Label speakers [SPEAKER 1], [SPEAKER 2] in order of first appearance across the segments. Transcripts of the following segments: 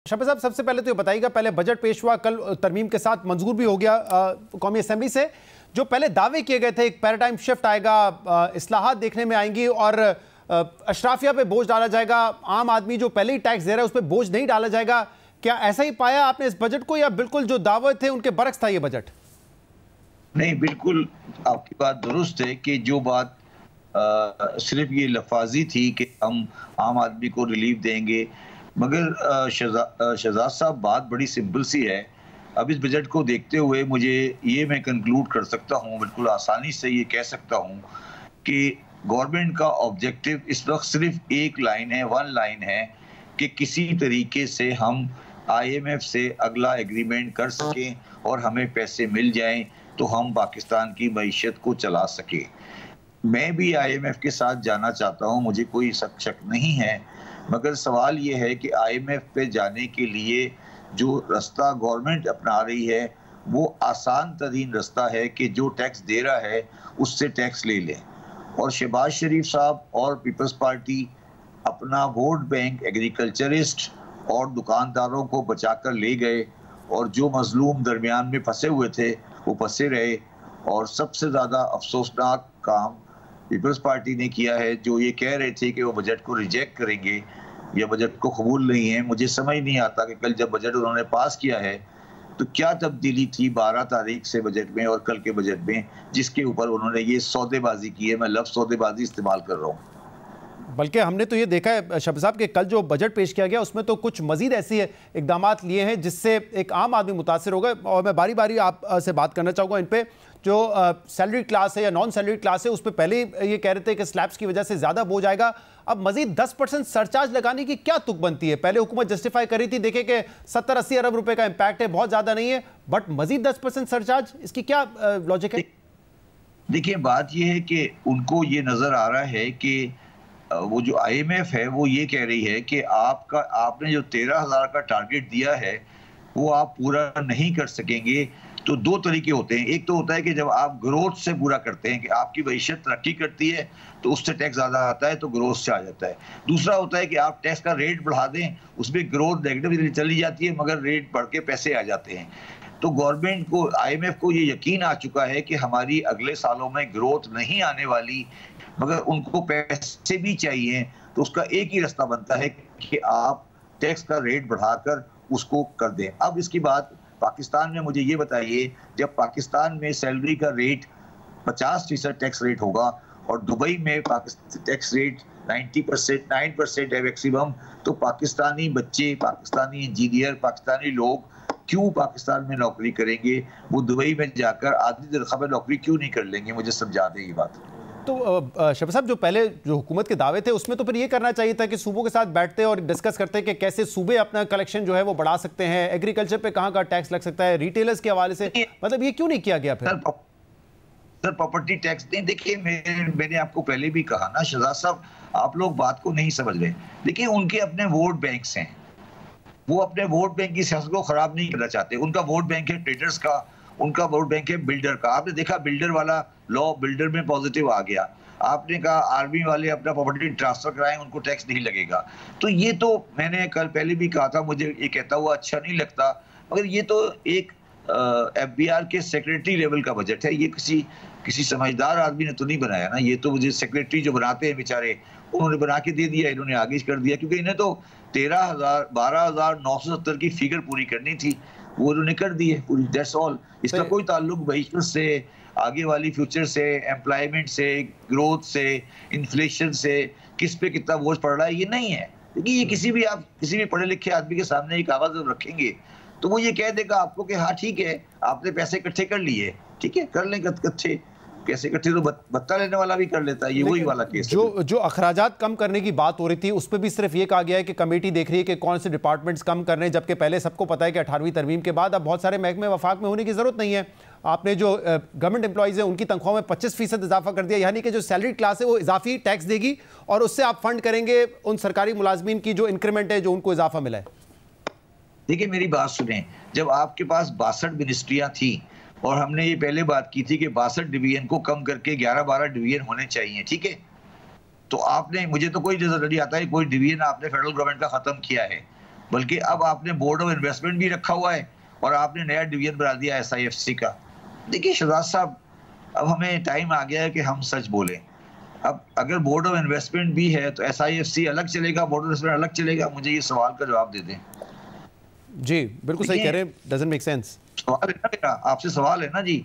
[SPEAKER 1] शफी साहब, सबसे पहले तो ये बताइएगा, पहले बजट पेश हुआ कल, तरमीम के साथ मंजूर भी हो गया कौमी असेंबली से। जो पहले दावे किए गए थे एक पैराडाइम शिफ्ट आएगा, इस्लाहात देखने में आएंगी और अशराफिया पे बोझ डाला जाएगा, आम आदमी जो पहले ही टैक्स दे रहा है उस पर बोझ नहीं डाला जाएगा, क्या ऐसा ही पाया आपने इस बजट को, या बिल्कुल जो दावे थे उनके बरक्स था ये बजट?
[SPEAKER 2] नहीं, बिल्कुल आपकी बात दुरुस्त है कि जो बात सिर्फ ये लफाजी थी कि हम आम आदमी को रिलीफ देंगे, मगर शहजाद साहब बात बड़ी सिंपल सी है। अब इस बजट को देखते हुए मुझे ये मैं कंक्लूड कर सकता हूँ, बिल्कुल आसानी से ये कह सकता हूँ कि गवर्नमेंट का ऑब्जेक्टिव इस वक्त सिर्फ एक लाइन है, वन लाइन है कि किसी तरीके से हम IMF से अगला एग्रीमेंट कर सकें और हमें पैसे मिल जाएं तो हम पाकिस्तान की मईशत को चला सके। मैं भी IMF के साथ जाना चाहता हूं, मुझे कोई शक नहीं है, मगर सवाल ये है कि IMF पे जाने के लिए जो रास्ता गवर्नमेंट अपना रही है वो आसान तरीन रास्ता है कि जो टैक्स दे रहा है उससे टैक्स ले लें। और शहबाज शरीफ साहब और पीपल्स पार्टी अपना वोट बैंक एग्रीकल्चरिस्ट और दुकानदारों को बचाकर ले गए, और जो मजलूम दरमियान में फंसे हुए थे वो फंसे रहे। और सबसे ज़्यादा अफसोसनाक काम पीपल्स पार्टी ने किया है, जो ये कह रहे थे कि वो बजट को रिजेक्ट करेंगे या बजट को कबूल नहीं है। मुझे समझ नहीं आता कि कल जब बजट उन्होंने पास किया है तो क्या तब्दीली थी 12 तारीख से बजट में और कल के बजट में, जिसके ऊपर उन्होंने ये सौदेबाजी की है। मैं लफ्ज़ सौदेबाजी इस्तेमाल कर रहा हूँ।
[SPEAKER 1] बल्कि हमने तो ये देखा है शफी साहब कि कल जो बजट पेश किया गया उसमें तो कुछ मजीद ऐसी इकदामात लिए हैं जिससे एक आम आदमी मुतासर होगा। और मैं बारी बारी आप से बात करना चाहूँगा इन पे। जो सैलरी क्लास है या नॉन सैलरी क्लास है उस पर पहले ये कह रहे थे कि स्लैब्स की वजह से ज़्यादा बोझ आएगा, अब मजीद 10% सरचार्ज लगाने की क्या तुक बनती है? पहले हुकूमत जस्टिफाई कर रही थी, देखे कि 70-80 अरब रुपए का इम्पैक्ट है, बहुत ज़्यादा नहीं है, बट मजीद 10% सरचार्ज, इसकी क्या लॉजिक है?
[SPEAKER 2] देखिए, बात यह है कि उनको ये नज़र आ रहा है कि वो जो IMF है वो ये कह रही है कि आपने जो 13,000 का टारगेट दिया है वो आप पूरा नहीं कर सकेंगे। तो दो तरीके होते हैं, एक तो होता है कि जब आप ग्रोथ से पूरा करते हैं कि आपकी मईशत तरक्की करती है तो उससे टैक्स ज़्यादा आता है तो ग्रोथ से आ जाता है। दूसरा होता है कि आप टैक्स का रेट बढ़ा दें, उसमें ग्रोथ नेगेटिव चली जाती है मगर रेट बढ़ के पैसे आ जाते हैं। तो गवर्नमेंट को, IMF को ये यकीन आ चुका है कि हमारी अगले सालों में ग्रोथ नहीं आने वाली, मगर उनको पैसे भी चाहिए। तो उसका एक ही रास्ता बनता है कि आप टैक्स का रेट बढ़ाकर उसको कर दें। अब इसकी बात पाकिस्तान में मुझे ये बताइए, जब पाकिस्तान में सैलरी का रेट 50% टैक्स रेट होगा और दुबई में टैक्स रेट 9% है मैक्सिमम, तो पाकिस्तानी बच्चे, पाकिस्तानी इंजीनियर, पाकिस्तानी लोग क्यों पाकिस्तान में नौकरी करेंगे? वो दुबई में जाकर आधी तनख्वाह में नौकरी क्यों नहीं कर लेंगे? मुझे समझा दें ये बात।
[SPEAKER 1] तो शफी साहब, जो पहले जो हुकूमत के दावे थे उसमें तो फिर ये करना चाहिए था कि सूबों के साथ बैठते और डिस्कस करते कि कैसे सूबे अपना कलेक्शन जो है वो बढ़ा सकते हैं, एग्रीकल्चर पे कहाँ का टैक्स लग सकता है, रिटेलर्स के हवाले से, मतलब ये क्यों नहीं किया गया? फिर
[SPEAKER 2] सर प्रॉपर्टी टैक्स नहीं, देखिए मैंने आपको पहले भी कहा ना शहजाद साहब, आप लोग बात को नहीं समझ रहे। देखिए, उनके अपने वोट बैंक्स हैं, वो अपने वोट बैंक की सियासत को खराब नहीं करना चाहते। उनका वोट बैंक है ट्रेडर्स का, उनका वोट बैंक है बिल्डर का। आपने देखा बिल्डर वाला लॉ, बिल्डर में पॉजिटिव आ गया। आपने कहा आर्मी वाले अपना प्रॉपर्टी ट्रांसफर कराएं, उनको टैक्स नहीं लगेगा। तो ये तो मैंने कल पहले भी कहा था, मुझे ये कहता हुआ अच्छा नहीं लगता, मगर ये तो एक FBR के सेक्रेटरी लेवल का बजट है। ये किसी समझदार आदमी ने तो नहीं बनाया ना, ये तो मुझे सेक्रेटरी जो बनाते हैं बेचारे, उन्होंने बना के दे दिया, इन्होंने आगे कर दिया, क्योंकि इन्हें तो 12,970 की फिगर पूरी करनी थी, वो उन्होंने कर दी है पूरी, दैट्स ऑल। इसका कोई ताल्लुक मईशत से, आगे वाली फ्यूचर से, एम्प्लॉयमेंट से, ग्रोथ से, इन्फ्लेशन से, किस पे कितना बोझ पड़ रहा है ये नहीं है। देखिए, ये किसी भी पढ़े लिखे आदमी के सामने एक आवाज जब रखेंगे तो वो ये कह देगा आपको कि हाँ ठीक है, आपने पैसे इकट्ठे कर लिए, ठीक है कर लें इकट्ठे, कैसे इकट्ठे तो भत्ता लेने वाला भी कर लेता है, ये वही वाला केस है।
[SPEAKER 1] जो अखराजात कम करने की बात हो रही थी उस पर भी सिर्फ ये कहा गया है कि कमेटी देख रही है कि कौन से डिपार्टमेंट्स कम कर रहे हैं, जबकि पहले सबको पता है कि 18वीं तरमीम के बाद अब बहुत सारे महकमे वफाक में होने की जरूरत नहीं है। आपने जो गवर्नमेंट एम्प्लॉइज हैं उनकी तनख्वाह में 25% इजाफा कर दिया, यानी कि जो सैलरी क्लास है वो इजाफी टैक्स देगी और उससे आप फंड करेंगे उन सरकारी मुलाजमीन की जो इंक्रीमेंट है, जो उनको इजाफा मिला है।
[SPEAKER 2] देखिए, मेरी बात सुने, जब आपके पास 62 मिनिस्ट्रियां थी और हमने ये पहले बात की थी कि 62 डिवीजन को कम करके 11-12 डिवीजन होने चाहिए, ठीक है, तो आपने, मुझे तो कोई नजर नहीं आता है कोई डिवीजन आपने फेडरल गवर्नमेंट का खत्म किया है। बल्कि अब आपने बोर्ड ऑफ इन्वेस्टमेंट भी रखा हुआ है और आपने नया डिवीजन बना दिया SIFC का। देखिए शहजाद साहब, अब हमें टाइम आ गया है कि हम सच बोलें। अब अगर बोर्ड ऑफ इन्वेस्टमेंट भी है तो SIFC अलग चलेगा, बोर्ड ऑफ इन्वेस्टमेंट अलग चलेगा? मुझे ये सवाल का जवाब दे दें।
[SPEAKER 1] जी बिल्कुल सही कह रहे हैं, डजंट मेक सेंस।
[SPEAKER 2] सवाल है ना मेरा, आपसे सवाल है ना जी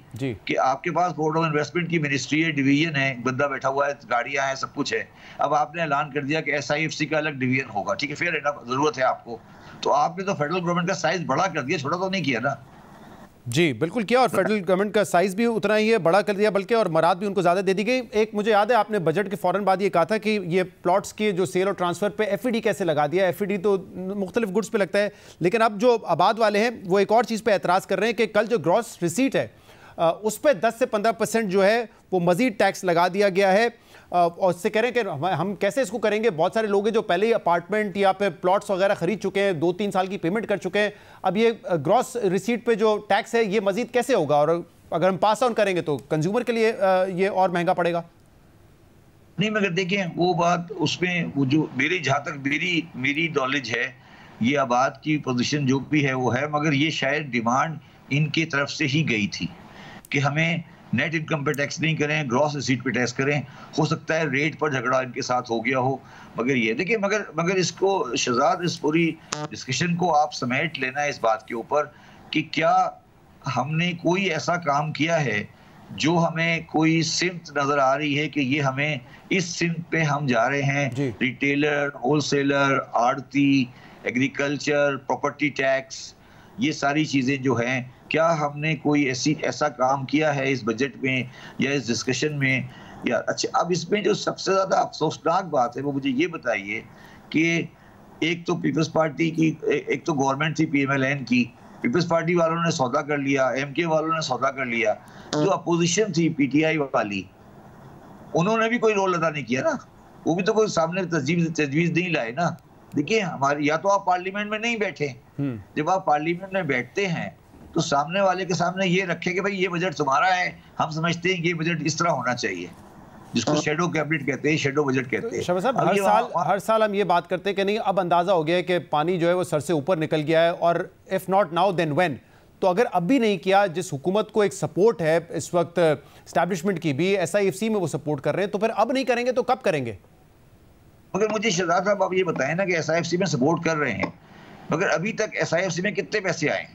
[SPEAKER 2] कि आपके पास बोर्ड ऑफ इन्वेस्टमेंट की मिनिस्ट्री है, डिवीजन है, बंदा बैठा हुआ है, गाड़ियां हैं, सब कुछ है। अब आपने ऐलान कर दिया कि SIFC का अलग डिवीजन होगा, ठीक है, फिर जरूरत है आपको, तो आपने तो फेडरल गवर्नमेंट का साइज बड़ा कर दिया, छोटा तो नहीं किया ना।
[SPEAKER 1] जी बिल्कुल किया, और फेडरल गवर्नमेंट का साइज भी उतना ही है, बड़ा कर दिया बल्कि, और मराद भी उनको ज़्यादा दे दी गई। एक मुझे याद है आपने बजट के फ़ौरन बाद ये कहा था कि ये प्लॉट्स के जो सेल और ट्रांसफ़र पे FED कैसे लगा दिया। FED तो मुख्तलिफ गुड्स पे लगता है, लेकिन अब जो आबाद वाले हैं वो एक और चीज़ पे एतराज़ कर रहे हैं कि कल जो ग्रॉस रिसीट है उस पर 10 से 15% जो है वो मज़ीद टैक्स लगा दिया गया है। और उससे कह रहे हैं कि हम कैसे इसको करेंगे। बहुत सारे लोग हैं जो पहले ही अपार्टमेंट या फिर प्लॉट्स वगैरह खरीद चुके हैं, 2-3 साल की पेमेंट कर चुके हैं, अब ये ग्रॉस रिसीट पे जो टैक्स है ये मजीद कैसे होगा, और अगर हम पास ऑन करेंगे तो कंज्यूमर के लिए ये और महंगा पड़ेगा।
[SPEAKER 2] नहीं, मगर देखें वो बात उसमें वो जो मेरी जहाँ तक मेरी नॉलेज है, ये आबाद की पोजीशन जो भी है वो है, मगर ये शायद डिमांड इनकी तरफ से ही गई थी कि हमें नेट इनकम पे टैक्स नहीं करें, ग्रॉस रिसीट पे टैक्स करें। हो सकता है रेट पर झगड़ा इनके साथ हो गया हो, मगर ये देखिए, मगर इसको शहजाद, इस पूरी डिस्कशन को आप समेट लेना है इस बात के ऊपर कि क्या हमने कोई ऐसा काम किया है जो हमें कोई सिमत नजर आ रही है कि ये हमें इस सिमत पे हम जा रहे हैं। रिटेलर, होलसेलर, आड़ती, एग्रीकल्चर, प्रॉपर्टी टैक्स, ये सारी चीजें जो हैं, क्या हमने कोई ऐसा काम किया है इस बजट में या इस डिस्कशन में? या अच्छा, अब इसमें जो सबसे ज्यादा अफसोसनाक बात है वो मुझे ये बताइए कि एक तो पीपल्स पार्टी की, एक तो गवर्नमेंट थी PMLN की, पीपल्स पार्टी वालों ने सौदा कर लिया, MK वालों ने सौदा कर लिया, जो अपोजिशन थी PTI वाली, उन्होंने भी कोई रोल अदा नहीं किया ना, वो भी तो कोई सामने तजवीज नहीं लाए ना। देखिए हमारे, या तो आप पार्लियामेंट में नहीं बैठे, जब आप पार्लियामेंट में बैठते हैं तो सामने वाले के सामने ये रखे कि भाई ये बजट तुम्हारा है, हम समझते हैं कि ये बजट इस तरह होना चाहिए, जिसको शेडो कैबिनेट कहते हैं, शेडो बजट कहते हैं।
[SPEAKER 1] शहबाज साहब, हर साल हम ये बात करते हैं कि नहीं, अब अंदाजा हो गया है कि पानी जो है वो सर से ऊपर निकल गया है, और if not now then when. तो अगर अब भी नहीं किया, जिस हुकूमत को एक सपोर्ट है इस वक्त एस्टैब्लिशमेंट की भी, SIFC में वो सपोर्ट कर रहे हैं, तो फिर अब नहीं करेंगे तो कब करेंगे?
[SPEAKER 2] मगर मुझे शहजाद साहब आप ये बताएं ना कि SIFC में सपोर्ट कर रहे हैं, मगर अभी तक SIFC में कितने पैसे आए?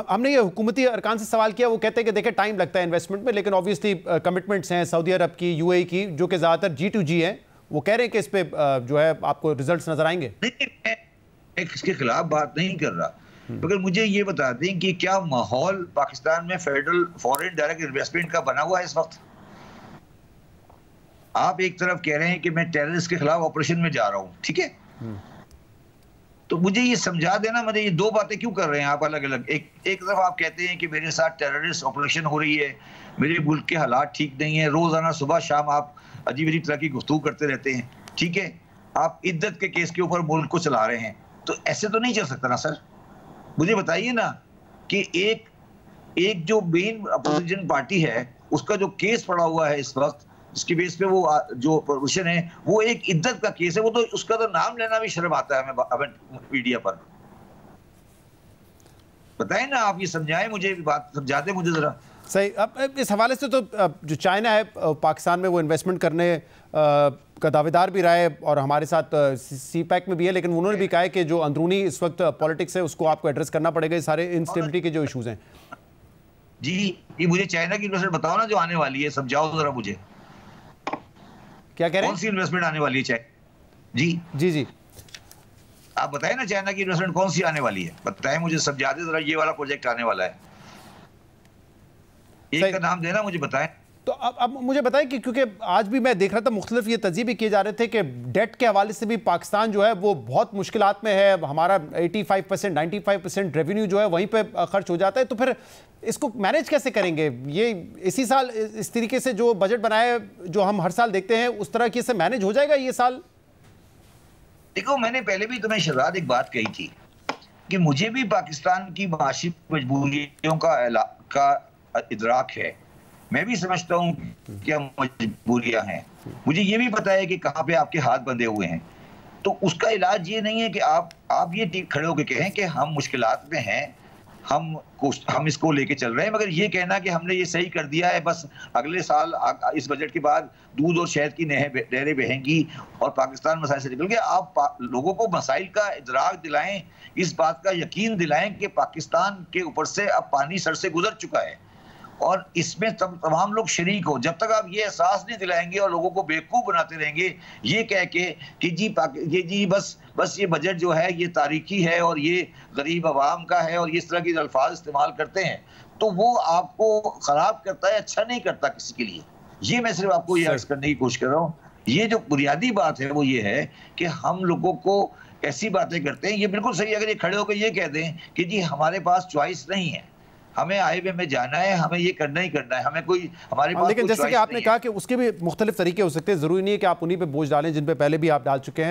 [SPEAKER 1] हमने ये हुकूमती अरकान से सवाल किया, वो कहते हैं कि देखिए टाइम लगता है इन्वेस्टमेंट में, लेकिन ऑब्वियसली कमिटमेंट्स हैं सऊदी अरब की, UAE की, जो कि ज़्यादातर G2G हैं, वो कह रहे हैं कि इस पे जो है आपको रिजल्ट्स नजर आएंगे।
[SPEAKER 2] नहीं, मैं इसके खिलाफ बात नहीं कर रहा, मगर मुझे ये बता दें कि क्या माहौल पाकिस्तान में फेडरल फॉरेन डायरेक्ट इन्वेस्टमेंट का बना हुआ है इस वक्त? आप एक तरफ कह रहे हैं कि मैं टेररिस्ट के खिलाफ ऑपरेशन में जा रहा हूं, ठीक है, तो मुझे ये समझा देना, मुझे ये दो बातें क्यों कर रहे हैं आप अलग अलग? एक तरफ आप कहते हैं कि मेरे साथ टेररिस्ट ऑपरेशन हो रही है, मेरे मुल्क के हालात ठीक नहीं है, रोजाना सुबह शाम आप अजीब अजीब तरह की गुफ्तगू करते रहते हैं, ठीक है, आप इद्दत के केस के ऊपर मुल्क को चला रहे हैं, तो ऐसे तो नहीं चल सकता ना सर। मुझे बताइए ना कि एक जो मेन अपोजिशन पार्टी है उसका जो केस पड़ा हुआ है इस वक्त, इसकी बेस पे वो जो पोजीशन है वो एक इद्दत का केस है, वो तो उसका तो नाम लेना भी शर्म आता है हमें मीडिया पर। बताएं ना, आप ये समझाएं मुझे, बात समझा दें मुझे जरा।
[SPEAKER 1] सही। अब इस हवाले से तो जो चाइना है पाकिस्तान में वो इन्वेस्टमेंट करने का दावेदार भी रहा है, और हमारे साथ CPEC में भी है, लेकिन उन्होंने भी कहा है कि जो अंदरूनी इस वक्त पॉलिटिक्स है उसको आपको एड्रेस करना पड़ेगा, ये सारे इंस्टेबिलिटी के जो इशूज हैं।
[SPEAKER 2] जी, ये मुझे चाइना की इन्वेस्टमेंट बताओ ना जो आने वाली है, समझाओ जरा मुझे।
[SPEAKER 1] क्या कह रहे हैं?
[SPEAKER 2] कौन सी इन्वेस्टमेंट आने वाली है चाइना? जी आप बताएं ना, चाइना की इन्वेस्टमेंट कौन सी आने वाली है, बताएं मुझे, समझा दे जरा, ये वाला प्रोजेक्ट आने वाला है, एक का नाम देना मुझे, बताएं।
[SPEAKER 1] तो अब मुझे बताएं कि क्योंकि आज भी मैं देख रहा था मुख्तलिफ ये तजीबे किए जा रहे थे कि डेट के हवाले से भी पाकिस्तान जो है वो बहुत मुश्किलात में है, हमारा 85% 95% रेवेन्यू जो है वहीं पे खर्च हो जाता है, तो फिर इसको मैनेज कैसे करेंगे? ये इसी साल इस तरीके से जो बजट बनाए जो हम हर साल देखते हैं उस तरह की से मैनेज हो जाएगा ये साल?
[SPEAKER 2] देखो, मैंने पहले भी तुम्हें शहजाद एक बात कही थी कि मुझे भी पाकिस्तान की माशी मजबूरियों का इदराक है, मैं भी समझता हूँ क्या मजबूरियां हैं, मुझे ये भी पता है कि कहाँ पे आपके हाथ बंधे हुए हैं, तो उसका इलाज ये नहीं है कि आप ये खड़े होकर कहें कि हम मुश्किलात में हैं, हम इसको लेके चल रहे हैं, मगर ये कहना कि हमने ये सही कर दिया है, बस अगले साल इस बजट के बाद दूध और शहद की नहरें बहेंगी और पाकिस्तान मसाइल से निकल गया। आप लोगों को मसाइल का इदराक दिलाएं, इस बात का यकीन दिलाएं कि पाकिस्तान के ऊपर से अब पानी सर से गुजर चुका है और इसमें तमाम लोग शरीक हो। जब तक आप ये एहसास नहीं दिलाएंगे और लोगों को बेवकूफ बनाते रहेंगे ये कह के कि जी बस ये बजट जो है ये तारीखी है और ये गरीब आवाम का है और ये इस तरह के अल्फाज इस्तेमाल करते हैं, तो वो आपको खराब करता है, अच्छा नहीं करता किसी के लिए। ये मैं सिर्फ आपको ये अर्ज करने की कोशिश कर रहा हूँ। ये जो बुनियादी बात है वो ये है कि हम लोगों को ऐसी बातें करते हैं। ये बिल्कुल सही, अगर ये खड़े होकर ये कह दें कि जी हमारे पास चॉइस नहीं है, हमें IMF में जाना है, हमें ये करना ही करना है, हमें कोई हमारे पास,
[SPEAKER 1] लेकिन जैसे कि आपने कहा कि उसके भी मुख्तलिफ तरीके हो सकते हैं, जरूरी नहीं है कि आप उन्हीं पे बोझ डालें जिन पे पहले भी आप डाल चुके हैं।